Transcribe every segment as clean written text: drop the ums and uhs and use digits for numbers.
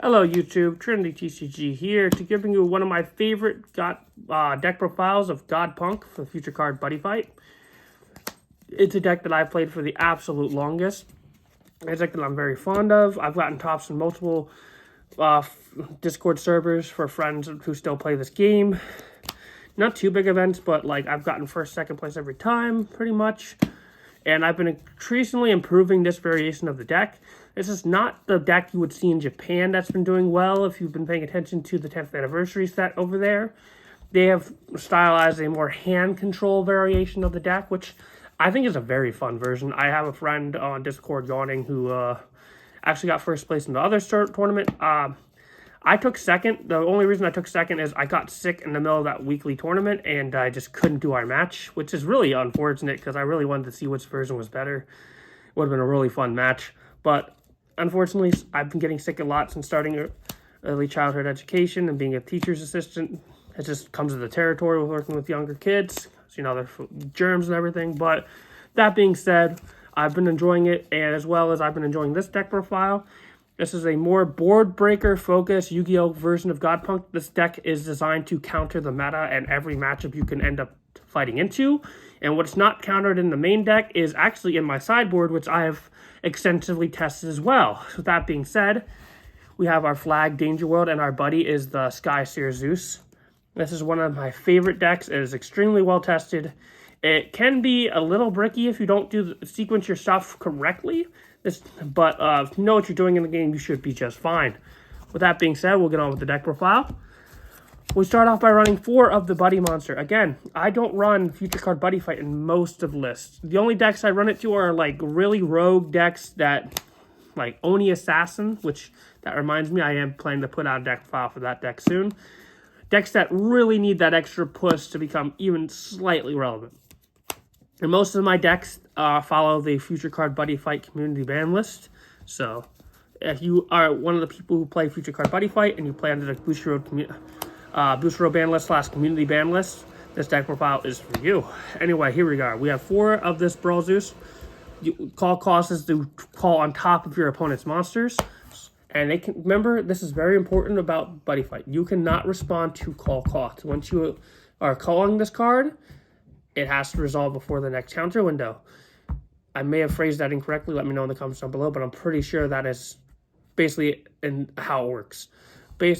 Hello YouTube, TrinityTCG here to giving you one of my favorite deck profiles of Godpunk for the future card Buddyfight. It's a deck that I've played for the absolute longest. It's a deck that I'm very fond of. I've gotten tops in multiple Discord servers for friends who still play this game. Not too big events, but like I've gotten first, second place every time, pretty much. And I've been increasingly improving this variation of the deck. This is not the deck you would see in Japan that's been doing well if you've been paying attention to the 10th anniversary set over there. They have stylized a more hand control variation of the deck, which I think is a very fun version. I have a friend on Discord yawning who actually got first place in the other tournament. I took second. The only reason I took second is I got sick in the middle of that weekly tournament and I just couldn't do our match, which is really unfortunate because I really wanted to see which version was better. It would have been a really fun match. But unfortunately, I've been getting sick a lot since starting early childhood education and being a teacher's assistant. It just comes with the territory with working with younger kids. So, you know, there's germs and everything. But that being said, I've been enjoying it, and as well as I've been enjoying this deck profile. This is a more board breaker focused Yu-Gi-Oh version of Godpunk. This deck is designed to counter the meta and every matchup you can end up fighting into. And what's not countered in the main deck is actually in my sideboard, which I have extensively tested as well. So that being said, we have our flag Danger World, and our buddy is the Sky Seer Zeus. This is one of my favorite decks. It is extremely well tested. It can be a little bricky if you don't sequence your stuff correctly. But if you know what you're doing in the game, you should be just fine. With that being said, we'll get on with the deck profile. We start off by running 4 of the Buddy monster. Again, I don't run Future Card Buddyfight in most of the lists. The only decks I run it to are like really rogue decks that, like Oni Assassin, which that reminds me I am planning to put out a deck profile for that deck soon. Decks that really need that extra push to become even slightly relevant. And most of my decks follow the Future Card Buddyfight community ban list. So if you are one of the people who play Future Card Buddyfight and you play under the Booster Road ban list / community ban list, this deck profile is for you. Anyway, here we go. We have 4 of this Brawl Zeus. Call cost is to call on top of your opponent's monsters. And they can remember, this is very important about Buddyfight. You cannot respond to call cost. Once you are calling this card, it has to resolve before the next counter window. I may have phrased that incorrectly. Let me know in the comments down below, but I'm pretty sure that is basically how it works. They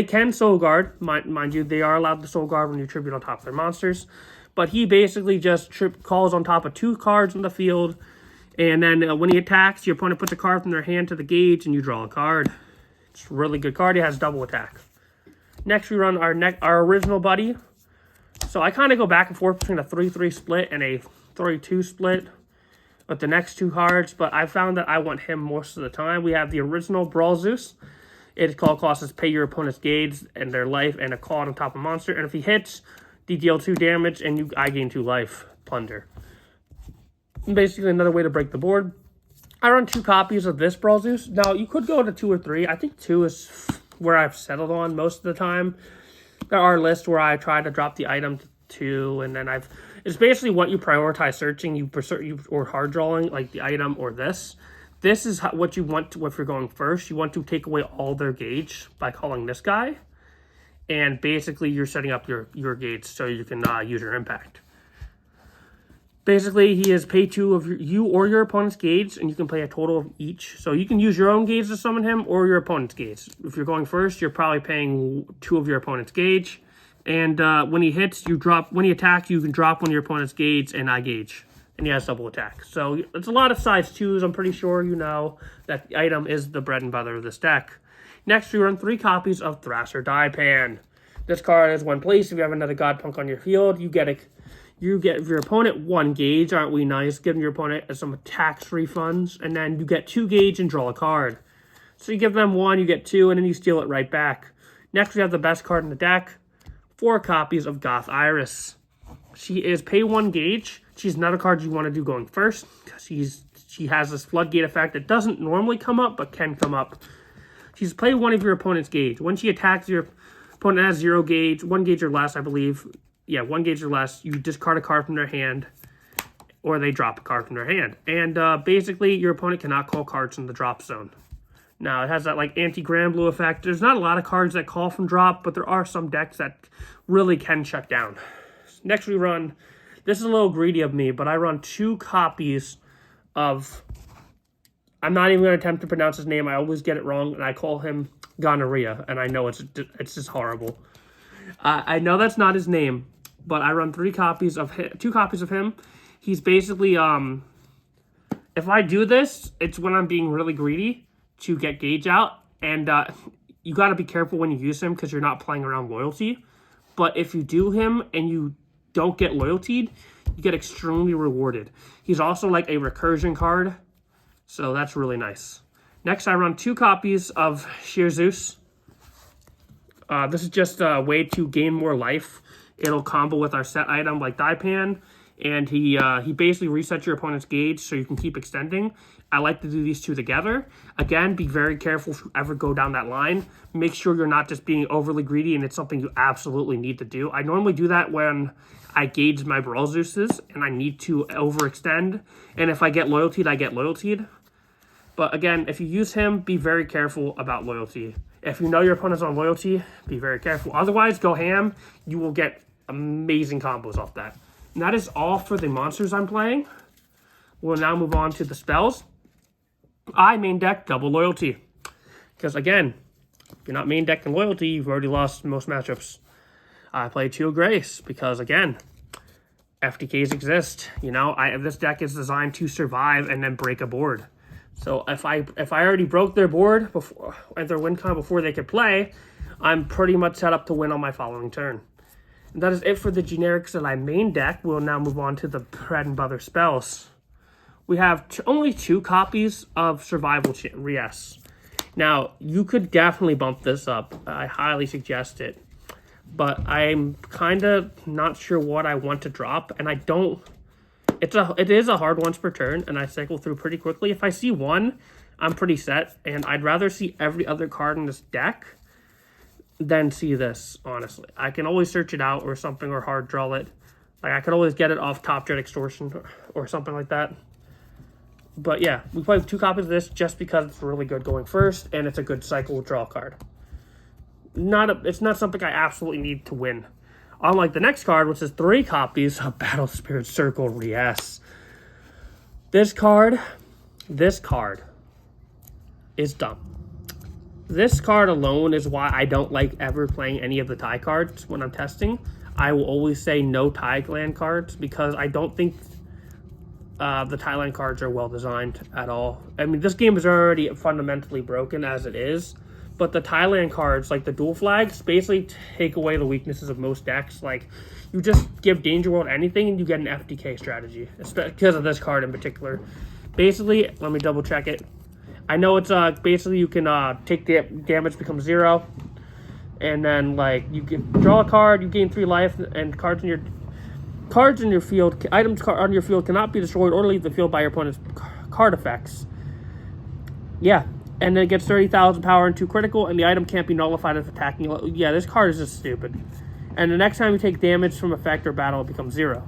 can soul guard, mind you, they are allowed to soul guard when you tribute on top of their monsters. But he basically just calls on top of 2 cards in the field, and then when he attacks, your opponent puts a card from their hand to the gauge, and you draw a card. It's a really good card. He has double attack. Next, we run our original buddy. So I kind of go back and forth between a 3-3 split and a 3-2 split with the next 2 cards, but I found that I want him most of the time. We have the original Brawl Zeus. Its call cost is pay your opponent's gauge and their life and a call on top of monster. And if he hits, you deal 2 damage and I gain 2 life. Plunder. Basically another way to break the board. I run 2 copies of this Brawl Zeus. Now, you could go to 2 or 3. I think 2 is where I've settled on most of the time. There are lists where I try to drop the item to 2, and then it's basically what you prioritize searching, or hard drawing, like the item or this. This is what you want to, if you're going first. You want to take away all their gauge by calling this guy, and basically you're setting up your gauge so you can use your impact. Basically, he is pay 2 of you or your opponent's gauge, and you can play a total of each. So you can use your own gauge to summon him or your opponent's gauge. If you're going first, you're probably paying 2 of your opponent's gauge. And when he hits, when he attacks, you can drop one of your opponent's gauge and I gauge. And he has double attack. So it's a lot of size 2s. I'm pretty sure you know that the item is the bread and butter of this deck. Next, we run 3 copies of Thrasher Diepan. This card is 1 place. If you have another Godpunk on your field, you get your opponent 1 gauge. Aren't we nice? Giving your opponent some tax refunds. And then you get 2 gauge and draw a card. So you give them 1, you get 2, and then you steal it right back. Next, we have the best card in the deck. 4 copies of Goth Iris. She is pay 1 gauge. She's another card you want to do going first. She has this floodgate effect that doesn't normally come up, but can come up. She's pay 1 of your opponent's gauge. When she attacks, your opponent has 0 gauge, 1 gauge or less, I believe. Yeah, 1 gauge or less. You discard a card from their hand, or they drop a card from their hand. And basically, your opponent cannot call cards in the drop zone. Now, it has that like anti-Grand Blue effect. There's not a lot of cards that call from drop, but there are some decks that really can shut down. Next we run, this is a little greedy of me, but I run 2 copies of, I'm not even going to attempt to pronounce his name. I always get it wrong, and I call him Gonorrhea, and I know it's just horrible. I know that's not his name, but I run 2 copies of him. He's basically, if I do this, it's when I'm being really greedy to get Gauge out, and you got to be careful when you use him because you're not playing around loyalty. But if you do him and you don't get loyalty, you get extremely rewarded. He's also like a recursion card, so that's really nice. Next, I run 2 copies of Sheer Zeus. This is just a way to gain more life. It'll combo with our set item like Daipan, and he basically resets your opponent's gauge so you can keep extending. I like to do these 2 together. Again, be very careful if you ever go down that line. Make sure you're not just being overly greedy and it's something you absolutely need to do. I normally do that when I gauge my Brawl Zeuses and I need to overextend. And if I get loyalty, I get loyalty. But again, if you use him, be very careful about loyalty. If you know your opponent's on loyalty, be very careful. Otherwise, go ham. You will get amazing combos off that. And that is all for the monsters I'm playing. We'll now move on to the spells. I main deck double loyalty. Because again, if you're not main decking loyalty, you've already lost most matchups. I play 2 Grace because again, FTKs exist. You know, this deck is designed to survive and then break a board. So if I already broke their board before at their win con before they could play, I'm pretty much set up to win on my following turn. And that is it for the generics that I main deck. We'll now move on to the bread and butter spells. We have only 2 copies of Survival Yes. Now, you could definitely bump this up. I highly suggest it. But I'm kind of not sure what I want to drop. And I don't... It is a hard once per turn, and I cycle through pretty quickly. If I see 1, I'm pretty set. And I'd rather see every other card in this deck than see this, honestly. I can always search it out or something or hard draw it. Like, I could always get it off Top Jet Extortion or something like that. But yeah, we play 2 copies of this just because it's really good going first, and it's a good cycle draw card. It's not something I absolutely need to win. Unlike the next card, which is 3 copies of Battle Spirit Circle. Yes. This card is dumb. This card alone is why I don't like ever playing any of the tie cards when I'm testing. I will always say no Thailand cards because I don't think the Thailand cards are well designed at all. I mean, this game is already fundamentally broken as it is, but the Thailand cards, like the dual flags, basically take away the weaknesses of most decks. Like, you just give Danger World anything and you get an FTK strategy, because of this card in particular. Basically, let me double check it. I know it's basically you can take the damage becomes 0, and then like you can draw a card, you gain 3 life, and cards in your field, items on your field cannot be destroyed or leave the field by your opponent's card effects. Yeah, and then it gets 30,000 power and 2 critical, and the item can't be nullified if attacking. Yeah, this card is just stupid. And the next time you take damage from effect or battle, it becomes 0.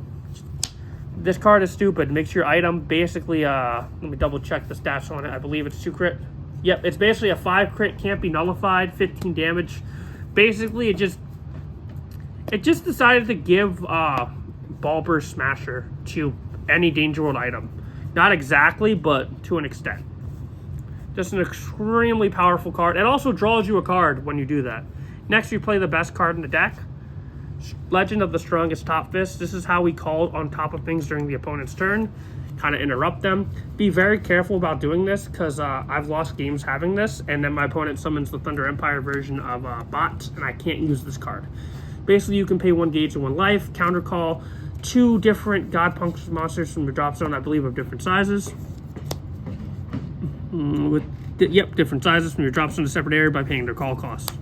This card is stupid. It makes your item basically, let me double check the stats on it. I believe it's 2 crit. Yep, it's basically a 5 crit, can't be nullified, 15 damage. Basically, it just decided to give Ball Burst Smasher to any Danger World item. Not exactly, but to an extent. Just an extremely powerful card. It also draws you a card when you do that. Next, we play the best card in the deck. Legend of the Strongest Top Fist. This is how we call on top of things during the opponent's turn. Kind of interrupt them. Be very careful about doing this, because I've lost games having this, and then my opponent summons the Thunder Empire version of Bot, and I can't use this card. Basically, you can pay 1 gauge and 1 life, counter call 2 different Godpunk monsters from the drop zone, I believe, of different sizes. Different sizes from your drop zone to separate area by paying their call costs.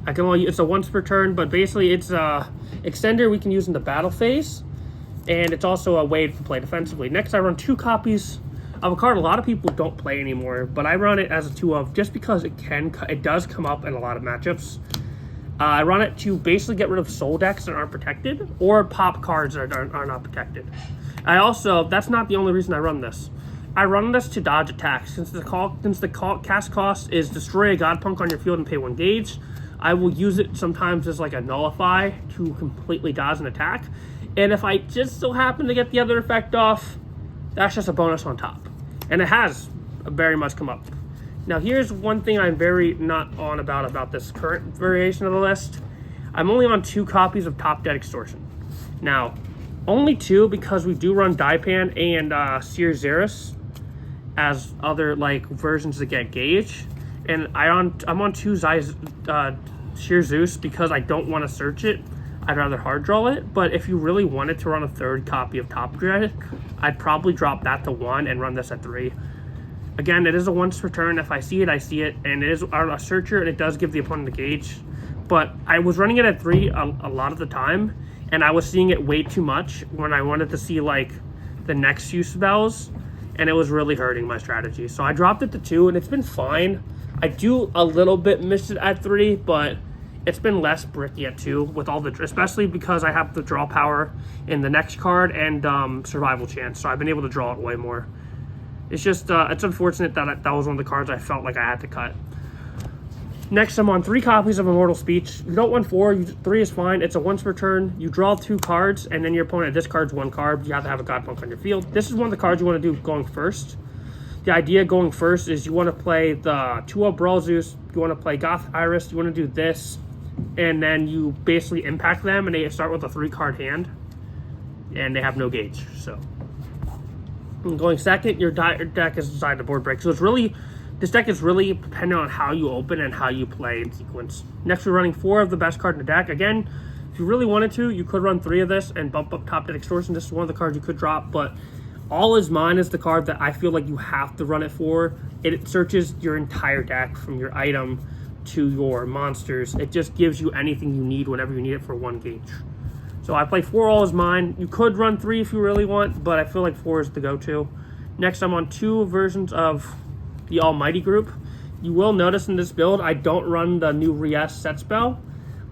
It's a once per turn, but basically it's extender we can use in the battle phase, and it's also a way to play defensively. Next, I run 2 copies of a card a lot of people don't play anymore, but I run it as a 2 of just because it does come up in a lot of matchups. I run it to basically get rid of soul decks that aren't protected, or pop cards that are not protected. That's not the only reason I run this. I run this to dodge attacks. Since the cast cost is destroy a Godpunk on your field and pay 1 gauge, I will use it sometimes as like a nullify to completely dodge an attack. And if I just so happen to get the other effect off, that's just a bonus on top. And it has very much come up. Now here's one thing I'm very not on about this current variation of the list. I'm only on 2 copies of Top Dead Extortion. Now, only 2 because we do run Daipan and Seer Xeris as other like versions that get gauge. And I'm on 2 Sheer Zeus because I don't want to search it. I'd rather hard draw it. But if you really wanted to run a 3rd copy of Top Dread, I'd probably drop that to 1 and run this at 3. Again, it is a once per turn. If I see it, I see it. And it is a searcher, and it does give the opponent a gauge. But I was running it at 3 a lot of the time, and I was seeing it way too much when I wanted to see like the next few spells, and it was really hurting my strategy. So I dropped it to 2, and it's been fine. I do a little bit miss it at 3, but it's been less bricky at 2 with all the, especially because I have the draw power in the next card and survival chance. So I've been able to draw it way more. It's just, it's unfortunate that that was one of the cards I felt like I had to cut. Next, I'm on 3 copies of Immortal Speech. You don't want 4, 3 is fine. It's a once per turn. You draw 2 cards, and then your opponent discards 1 card. You have to have a Godpunk on your field. This is one of the cards you want to do going first. The idea going first is you want to play the 2-up Brawl Zeus, you want to play Goth Iris, you want to do this, and then you basically impact them, and they start with a 3-card hand, and they have no gauge. So, going second, your deck is designed to board break. So it's really, this deck is really dependent on how you open and how you play in sequence. Next, we're running 4 of the best cards in the deck. Again, if you really wanted to, you could run 3 of this and bump up Top Dead Extortion. This is one of the cards you could drop, but All Is Mine is the card that I feel like you have to run it for. It searches your entire deck from your item to your monsters. It just gives you anything you need whenever you need it for 1 gauge. So I play 4 All Is Mine. You could run 3 if you really want, but I feel like 4 is the go-to. Next, I'm on 2 versions of the Almighty group. You will notice in this build, I don't run the new Rias set spell.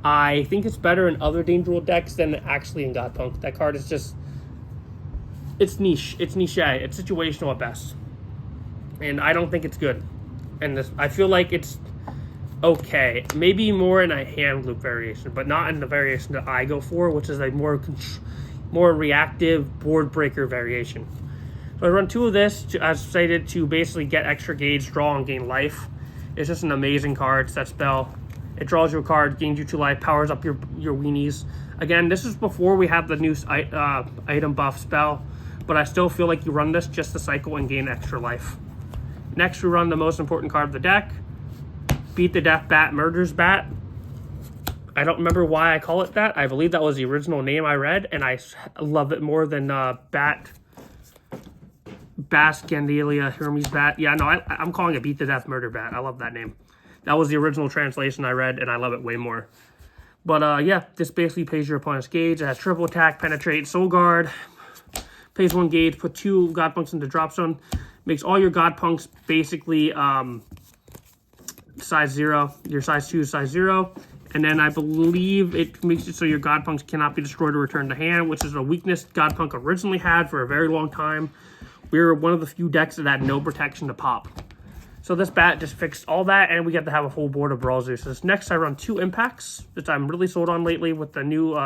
I think it's better in other Danger Rule decks than actually in Godpunk. That card is just, it's niche. It's niche. It's situational at best. And I don't think it's good. And this, I feel like it's okay. Maybe more in a hand loop variation, but not in the variation that I go for, which is a more reactive board breaker variation. So I run 2 of this, as stated, to basically get extra gauge, draw, and gain life. It's just an amazing card, set spell. It draws you a card, gains you 2 life, powers up your weenies. Again, this is before we have the new item buff spell, but I still feel like you run this just to cycle and gain extra life. Next, we run the most important card of the deck, Beat the Death Bat, Murder's Bat. I don't remember why I call it that. I believe that was the original name I read, and I love it more than Bascandelia Hermes Bat. Yeah, no, I'm calling it Beat the Death Murder Bat. I love that name. That was the original translation I read, and I love it way more. But yeah, this basically pays your opponent's gauge. It has triple attack, penetrate, soul guard. Pays 1 gauge, put 2 Godpunks into drop zone. Makes all your Godpunks basically size 0. Your size 2 is size 0. And then I believe it makes it so your Godpunks cannot be destroyed or returned to hand, which is a weakness Godpunk originally had for a very long time. We were one of the few decks that had no protection to pop. So this bat just fixed all that, and we get to have a full board of Brawl Zeus. Next, I run 2 impacts, which I'm really sold on lately with the new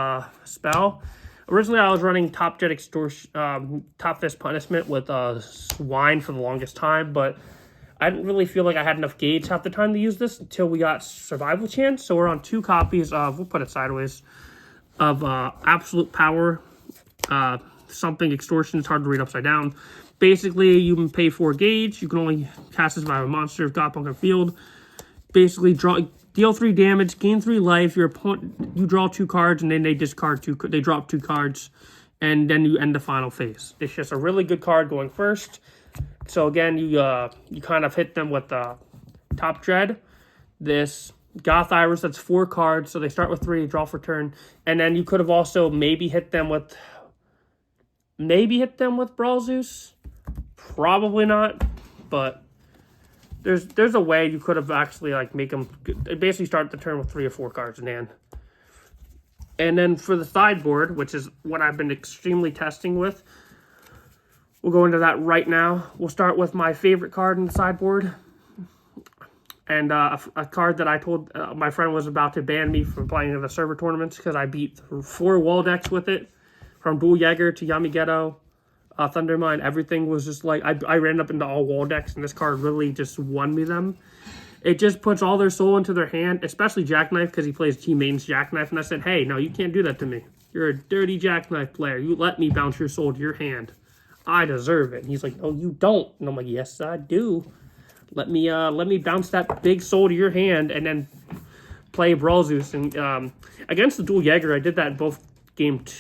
spell. Originally, I was running Top Jet Extortion, Top Fist Punishment with Swine for the longest time, but I didn't really feel like I had enough gauge half the time to use this until we got Survival Chance. So we're on 2 copies of, we'll put it sideways, of Absolute Power, something Extortion. It's hard to read upside down. Basically, you can pay 4 gauge. You can only cast this by a monster of Godpunk on field. Basically, deal 3 damage, gain 3 life. Your opponent, you draw 2 cards, and then they discard 2. They drop 2 cards, and then you end the final phase. It's just a really good card going first. So again, you kind of hit them with the Top Dread. This Goth Iris, that's 4 cards, so they start with 3, draw for turn, and then you could have also maybe hit them with Brawl Zeus. Probably not, but there's a way you could have actually like make them basically start the turn with 3 or 4 cards in hand. And then for the sideboard, which is what I've been extremely testing with We'll go into that right now. We'll start with my favorite card in the sideboard. And a card that I told my friend was about to ban me from playing in the server tournaments because I beat 4 wall decks with it. From Dual Jäger to Yamigeto, Thundermine, everything was just like, I ran up into all wall decks, and this card really just won me them. It just puts all their soul into their hand, especially Jackknife, because he plays Team Main's Jackknife, and I said, hey, no, you can't do that to me. You're a dirty Jackknife player. You let me bounce your soul to your hand. I deserve it. And he's like, no, you don't. And I'm like, yes, I do. Let me bounce that big soul to your hand, and then play Brawl Zeus. And against the Dual Jäger, I did that in both games.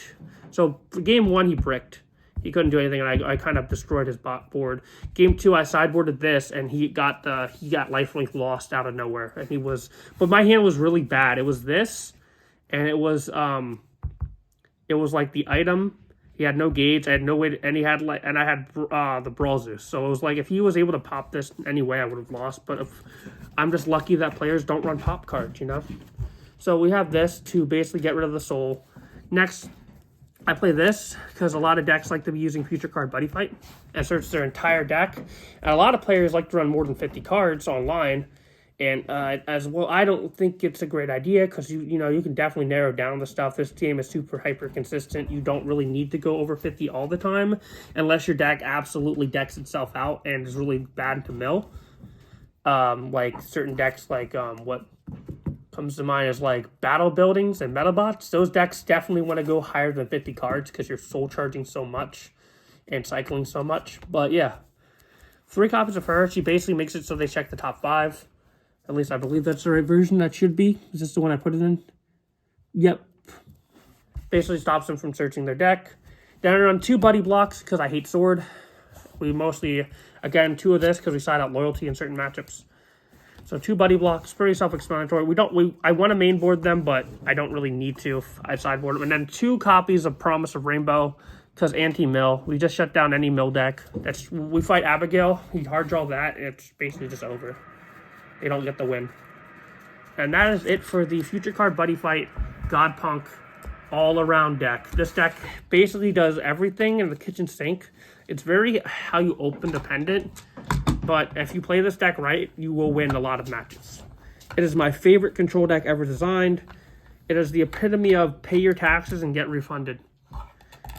So for game 1, he bricked. He couldn't do anything, and I kind of destroyed his board. Game 2, I sideboarded this, and he got lifelink lost out of nowhere. And but my hand was really bad. It was this, and it was like the item. He had no gauge. I had no way to, and I had the Brawl Zeus. So it was like if he was able to pop this anyway, I would have lost. But I'm just lucky that players don't run pop cards, you know. So we have this to basically get rid of the soul. Next, I play this because a lot of decks like to be using Future Card Buddyfight and search their entire deck. And a lot of players like to run more than 50 cards online. And as well, I don't think it's a great idea because you can definitely narrow down the stuff. This game is super hyper consistent. You don't really need to go over 50 all the time unless your deck absolutely decks itself out and is really bad to mill. Like certain decks, like what comes to mind is like Battle Buildings and Metabots. Those decks definitely want to go higher than 50 cards because you're soul charging so much and cycling so much. But yeah, 3 copies of her. She basically makes it so they check the top 5. At least I believe that's the right version. That should be. Is this the one I put it in? Yep. Basically stops them from searching their deck. Then I run 2 buddy blocks because I hate sword. We mostly, again, 2 of this because we side out loyalty in certain matchups. So 2 buddy blocks, pretty self-explanatory. I want to main board them, but I don't really need to. I sideboard them. And then 2 copies of Promise of Rainbow because anti-mill. We just shut down any mill deck. We fight Abigail. We hard draw that, and it's basically just over. They don't get the win. And that is it for the Future Card Buddyfight Godpunk all-around deck. This deck basically does everything in the kitchen sink. It's very how you open dependent, but if you play this deck right, you will win a lot of matches. It is my favorite control deck ever designed. It is the epitome of pay your taxes and get refunded.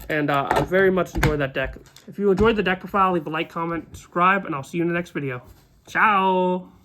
And I very much enjoy that deck. If you enjoyed the deck profile, leave a like, comment, subscribe, and I'll see you in the next video. Ciao!